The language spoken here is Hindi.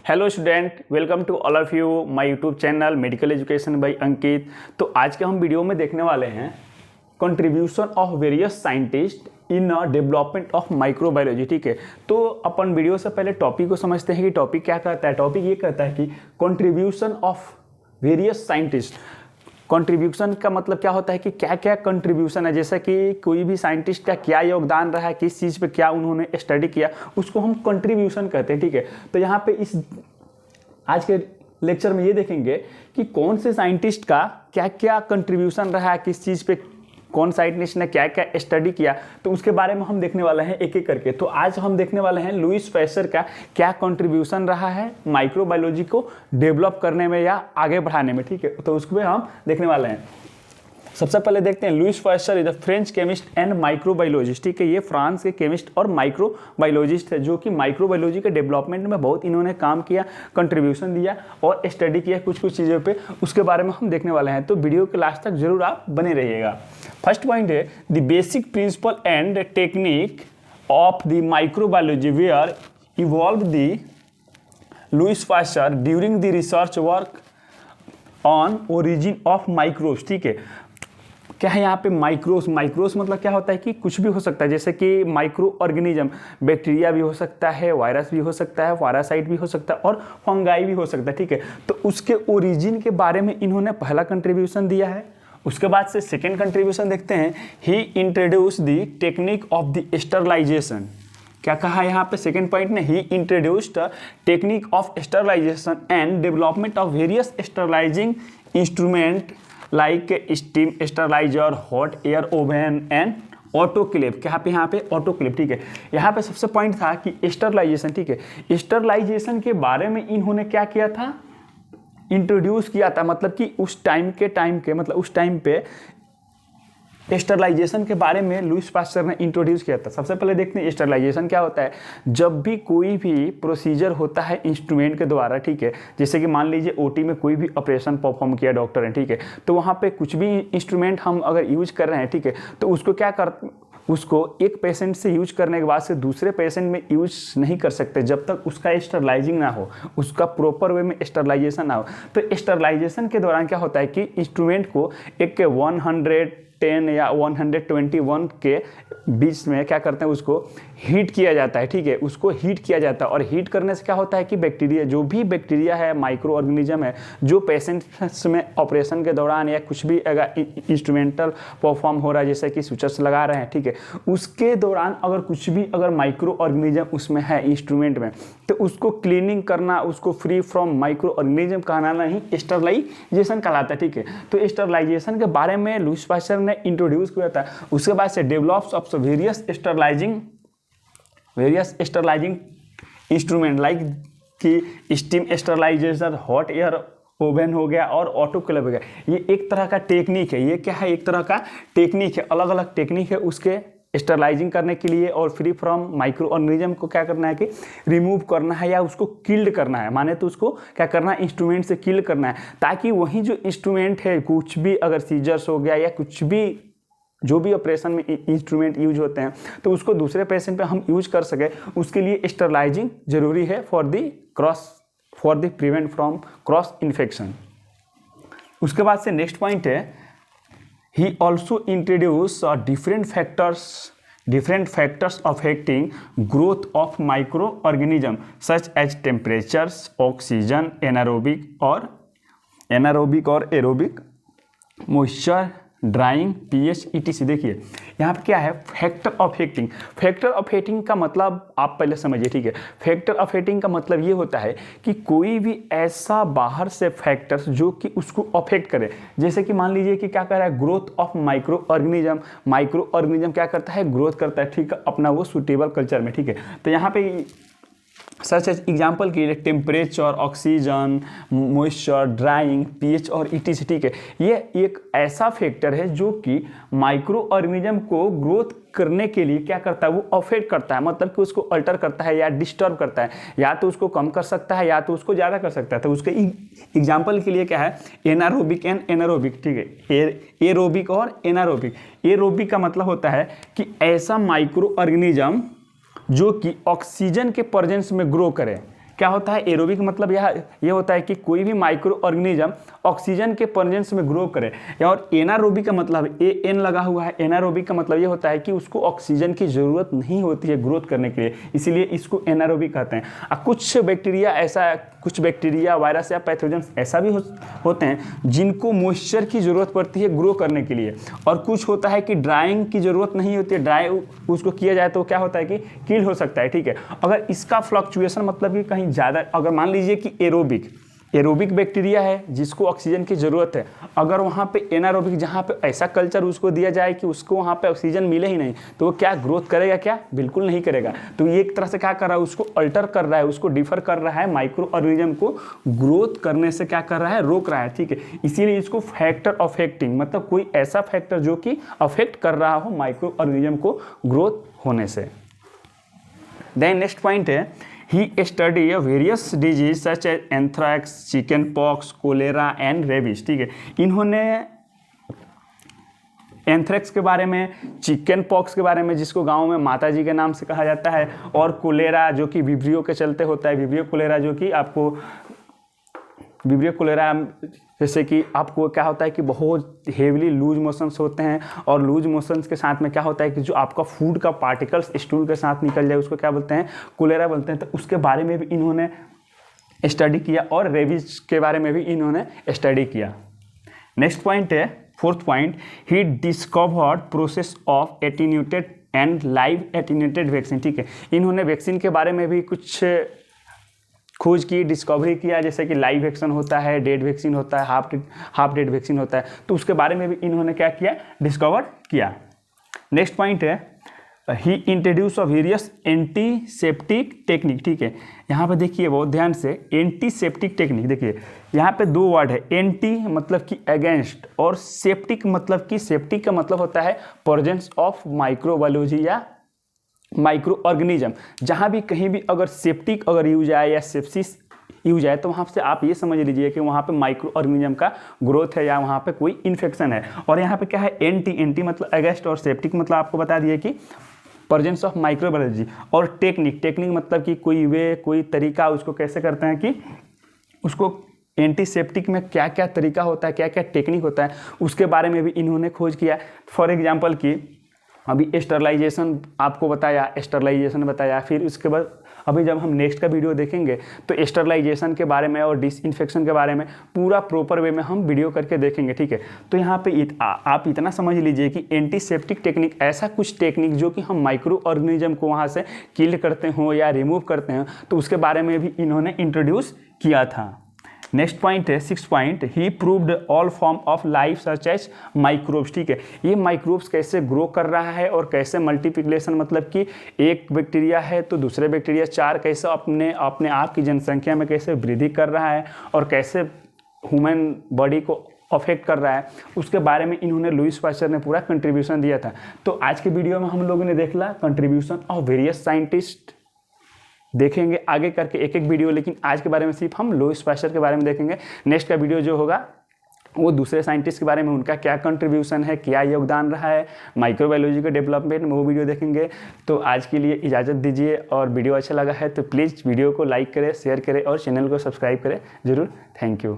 Hello students, welcome to all of you my YouTube channel medical education by Ankit. तो आज के हम वीडियो में देखने वाले हैं contribution of various scientist in development of microbiology. ठीक है, तो अपन वीडियो से पहले टॉपिक को समझते हैं कि टॉपिक क्या कहता है। टॉपिक ये कहता है कि contribution of various scientist. Contribution का मतलब क्या होता है कि क्या क्या कंट्रीब्यूशन है, जैसे कि कोई भी साइंटिस्ट का क्या योगदान रहा है, किस चीज़ पे क्या उन्होंने स्टडी किया, उसको हम कंट्रीब्यूशन कहते हैं। ठीक है, तो यहाँ पे इस आज के लेक्चर में ये देखेंगे कि कौन से साइंटिस्ट का क्या क्या कंट्रीब्यूशन रहा है, किस चीज़ पे कौन साइंटिस्ट ने क्या क्या स्टडी किया, तो उसके बारे में हम देखने वाले हैं एक एक करके। तो आज हम देखने वाले हैं लुईस पैस्चर का क्या कंट्रीब्यूशन रहा है माइक्रोबायोलॉजी को डेवलप करने में या आगे बढ़ाने में। ठीक है, तो उसको हम देखने वाले हैं। सबसे पहले देखते हैं Louis Pasteur is a French chemist and microbiologist. ठीक है, ये फ्रांस के केमिस्ट और माइक्रोबायोलॉजिस्ट है जो कि माइक्रोबायोलॉजी के डेवलपमेंट में बहुत इन्होंने काम किया, कंट्रीब्यूशन दिया और स्टडी किया कुछ कुछ चीज़ों पे। उसके बारे में हम देखने वाले हैं, तो वीडियो के लास्ट तक जरूर आप बने रहिएगा। फर्स्ट पॉइंट है the basic principle and technique of the microbiology where evolve the Louis Pasteur during the research work on origin of microbes. ठीक है, क्या है यहाँ पे माइक्रोस। माइक्रोस मतलब क्या होता है कि कुछ भी हो सकता है, जैसे कि माइक्रो ऑर्गेनिज्म, बैक्टीरिया भी हो सकता है, वायरस भी हो सकता है, पैरासाइट भी हो सकता है और फंगाई भी हो सकता है। ठीक है, तो उसके ओरिजिन के बारे में इन्होंने पहला कंट्रीब्यूशन दिया है। उसके बाद से सेकेंड कंट्रीब्यूशन देखते हैं, he introduce the technique of the sterilization. क्या कहा यहाँ पे सेकेंड पॉइंट ने, he introduced technique of sterilization and development of various sterilizing instrument like steam sterilizer, hot air oven and autoclave. यहाँ पे ऑटोक्लेव। ठीक है, यहाँ पे सबसे पॉइंट था कि स्टरलाइजेशन। ठीक है, स्टरलाइजेशन के बारे में इन्होंने क्या किया था, इंट्रोड्यूस किया था। मतलब कि उस टाइम पे स्टरलाइजेशन के बारे में लुईस पैस्चर ने इंट्रोड्यूस किया था। सबसे पहले देखते हैं स्टरलाइजेशन क्या होता है। जब भी कोई भी प्रोसीजर होता है इंस्ट्रूमेंट के द्वारा, ठीक है, जैसे कि मान लीजिए ओटी में कोई भी ऑपरेशन परफॉर्म किया डॉक्टर ने, ठीक है, तो वहाँ पे कुछ भी इंस्ट्रूमेंट हम अगर यूज कर रहे हैं, ठीक है, तो उसको एक पेशेंट से यूज करने के बाद से दूसरे पेशेंट में यूज नहीं कर सकते जब तक उसका स्टरलाइजिंग ना हो, उसका प्रॉपर वे में स्टरलाइजेशन ना हो। तो स्टरलाइजेशन के दौरान क्या होता है कि इंस्ट्रूमेंट को एक 110 या 121 के बीच में क्या करते हैं, उसको हीट किया जाता है। ठीक है, उसको हीट किया जाता है और हीट करने से क्या होता है कि बैक्टीरिया, जो भी बैक्टीरिया है, माइक्रो ऑर्गेनिज्म है, जो पेशेंट्स में ऑपरेशन के दौरान या कुछ भी अगर इंस्ट्रूमेंटल परफॉर्म हो रहा है, जैसे कि स्विचर्स लगा रहे हैं, ठीक है, उसके दौरान अगर कुछ भी अगर माइक्रो ऑर्गेनिज्म उसमें है इंस्ट्रूमेंट में, तो उसको क्लीनिंग करना, उसको फ्री फ्रॉम माइक्रो ऑर्गेनिज्म कहलाना ही स्टरलाइजेशन कहलाता है। ठीक है, तो स्टरलाइजेशन के बारे में लुईस पैस्चर ने इंट्रोड्यूस किया था। उसके बाद से develops of various sterilizing instrument like कि steam sterilization, hot air oven हो गया और ऑटोक्लेव हो गया। ये एक तरह का टेक्निक है। ये क्या है, एक तरह का टेक्निक है, अलग अलग टेक्निक है उसके स्टरलाइजिंग करने के लिए और फ्री फ्रॉम माइक्रो ऑर्गेनिज्म को क्या करना है कि रिमूव करना है या उसको किल्ड करना है। माने तो उसको क्या करना है, इंस्ट्रूमेंट से किल करना है, ताकि वही जो इंस्ट्रूमेंट है, कुछ भी अगर सीजर्स हो गया या कुछ भी जो भी ऑपरेशन में इंस्ट्रूमेंट यूज होते हैं, तो उसको दूसरे पेशेंट पे हम यूज कर सके, उसके लिए स्टरलाइजिंग जरूरी है for the prevent from cross infection. उसके बाद से नेक्स्ट पॉइंट है, he also introduced different factors affecting growth of microorganism such as temperatures, oxygen, anaerobic और aerobic, moisture, drawing, pH, etc. देखिए यहाँ पे क्या है, factor of heating. Factor of heating का मतलब आप पहले समझिए। ठीक है, फैक्टर ऑफ हीटिंग का मतलब ये होता है कि कोई भी ऐसा बाहर से फैक्टर्स जो कि उसको अफेक्ट करे, जैसे कि मान लीजिए कि क्या कर रहा है, ग्रोथ ऑफ माइक्रो ऑर्गेनिज्म क्या करता है, ग्रोथ करता है, ठीक है, अपना वो सूटेबल कल्चर में। ठीक है, तो यहाँ पे सच एग्जाम्पल के लिए temperature, oxygen, moisture, drawing, pH और ईटीसी। ठीक है, ये एक ऐसा फैक्टर है जो कि माइक्रो ऑर्गेनिज्म को ग्रोथ करने के लिए क्या करता है, वो अफेक्ट करता है, मतलब कि उसको अल्टर करता है या डिस्टर्ब करता है, या तो उसको कम कर सकता है या तो उसको ज़्यादा कर सकता है। तो उसके एग्जाम्पल के लिए क्या है, एनारोबिक एंड एनारोबिक। ठीक है, एरोबिक और एनारोबिक। एरोबिक का मतलब होता है कि ऐसा माइक्रो ऑर्गेनिज्म जो कि ऑक्सीजन के प्रेजेंस में ग्रो करे, क्या होता है एरोबिक मतलब यह होता है कि कोई भी माइक्रो ऑर्गेनिज्म ऑक्सीजन के प्रेजेंस में ग्रो करे। और एनारोबिक का मतलब एन लगा हुआ है, एनारोबिक का मतलब ये होता है कि उसको ऑक्सीजन की ज़रूरत नहीं होती है ग्रोथ करने के लिए, इसीलिए इसको एनारोबिक कहते हैं। कुछ बैक्टीरिया वायरस या पैथोजन ऐसा भी होते हैं जिनको मॉइस्चर की ज़रूरत पड़ती है ग्रो करने के लिए, और कुछ होता है कि ड्राइंग की ज़रूरत नहीं होती है, ड्राई उसको किया जाए तो क्या होता है कि किल हो सकता है, ठीक है। अगर इसका फ्लक्चुएशन मतलब कि कहीं ज़्यादा, अगर मान लीजिए कि एरोबिक बैक्टीरिया है जिसको ऑक्सीजन की ज़रूरत है, अगर वहाँ पे एनारोबिक जहाँ पे ऐसा कल्चर उसको दिया जाए कि उसको वहाँ पे ऑक्सीजन मिले ही नहीं, तो वो क्या ग्रोथ करेगा? क्या बिल्कुल नहीं करेगा। तो ये एक तरह से क्या कर रहा है, उसको अल्टर कर रहा है, उसको डिफर कर रहा है, माइक्रो ऑर्गेनिज्म को ग्रोथ करने से क्या कर रहा है, रोक रहा है, ठीक है। इसीलिए इसको फैक्टर अफेक्टिंग, मतलब कोई ऐसा फैक्टर जो कि अफेक्ट कर रहा हो माइक्रो ऑर्गेनिज्म को ग्रोथ होने से। देन नेक्स्ट पॉइंट है he study various disease such as anthrax, chicken pox, cholera and rabies, ठीक है। इन्होंने एंथ्रैक्स के बारे में, चिकन पॉक्स के बारे में जिसको गांव में माता जी के नाम से कहा जाता है, और कोलेरा जो कि विब्रियो के चलते होता है, विब्रियो कोलेरा जो कि आपको विब्रियो कोलेरा जैसे कि आपको क्या होता है कि बहुत हेवली लूज मोशंस होते हैं, और लूज मोशंस के साथ में क्या होता है कि जो आपका फूड का पार्टिकल्स स्टूल के साथ निकल जाए उसको क्या बोलते हैं, कोलेरा बोलते हैं। तो उसके बारे में भी इन्होंने स्टडी किया, और रेबीज के बारे में भी इन्होंने स्टडी किया। नेक्स्ट पॉइंट है fourth point, he discovered process of attenuated and live attenuated vaccine, ठीक है। इन्होंने वैक्सीन के बारे में भी कुछ खोज की, डिस्कवरी किया, जैसे कि लाइव वैक्सीन होता है, डेड वैक्सीन होता है, हाफ डेड वैक्सीन होता है, तो उसके बारे में भी इन्होंने क्या किया, डिस्कवर किया। नेक्स्ट पॉइंट है ही इंट्रोड्यूस वेरियस एंटीसेप्टिक टेक्निक, ठीक है। यहाँ पे देखिए बहुत ध्यान से, एंटीसेप्टिक टेक्निक, देखिए यहाँ पे दो वर्ड है, एंटी मतलब कि अगेंस्ट, और सेप्टिक मतलब कि, सेप्टिक का मतलब होता है प्रेजेंस ऑफ माइक्रोबायोलॉजी या माइक्रो ऑर्गेनिज्म। जहाँ भी कहीं भी अगर सेप्टिक अगर यूज आए या सेप्सिस यूज आए, तो वहाँ से आप ये समझ लीजिए कि वहाँ पे माइक्रो ऑर्गेनिज्म का ग्रोथ है या वहाँ पे कोई इन्फेक्शन है। और यहाँ पे क्या है, एंटी मतलब अगेंस्ट, और सेप्टिक मतलब आपको बता दिए कि प्रेजेंस ऑफ माइक्रोबायोलॉजी। और टेक्निक मतलब कि कोई वे, कोई तरीका, उसको कैसे करते हैं कि उसको एंटीसेप्टिक में क्या क्या तरीका होता है, क्या क्या टेक्निक होता है, उसके बारे में भी इन्होंने खोज किया। फॉर एग्जाम्पल कि अभी स्टरलाइजेशन आपको बताया, स्टरलाइजेशन बताया, फिर उसके बाद अभी जब हम नेक्स्ट का वीडियो देखेंगे तो स्टरलाइजेशन के बारे में और डिसइंफेक्शन के बारे में पूरा प्रॉपर वे में हम वीडियो करके देखेंगे, ठीक है। तो यहाँ पे आप इतना समझ लीजिए कि एंटीसेप्टिक टेक्निक ऐसा कुछ टेक्निक जो कि हम माइक्रो ऑर्गेनिज्म को वहाँ से किल करते हो या रिमूव करते हैं, तो उसके बारे में भी इन्होंने इंट्रोड्यूस किया था। नेक्स्ट पॉइंट है six point, he proved all form of life such as microbes, ठीक है। ये माइक्रोब्स कैसे ग्रो कर रहा है और कैसे मल्टीप्लिकेशन, मतलब कि एक बैक्टीरिया है तो दूसरे बैक्टीरिया 4 कैसे अपने आप की जनसंख्या में कैसे वृद्धि कर रहा है और कैसे ह्यूमन बॉडी को अफेक्ट कर रहा है, उसके बारे में इन्होंने लुईस पास्चर ने पूरा कंट्रीब्यूशन दिया था। तो आज के वीडियो में हम लोगों ने देख ला कंट्रीब्यूशन ऑफ वेरियस साइंटिस्ट, देखेंगे आगे करके एक एक वीडियो, लेकिन आज के बारे में सिर्फ हम लुईस पास्चर के बारे में देखेंगे। नेक्स्ट का वीडियो जो होगा वो दूसरे साइंटिस्ट के बारे में, उनका क्या कंट्रीब्यूशन है, क्या योगदान रहा है माइक्रोबायोलॉजी के डेवलपमेंट में, वो वीडियो देखेंगे। तो आज के लिए इजाज़त दीजिए, और वीडियो अच्छा लगा है तो प्लीज़ वीडियो को लाइक करें, शेयर करें और चैनल को सब्सक्राइब करें ज़रूर। Thank you.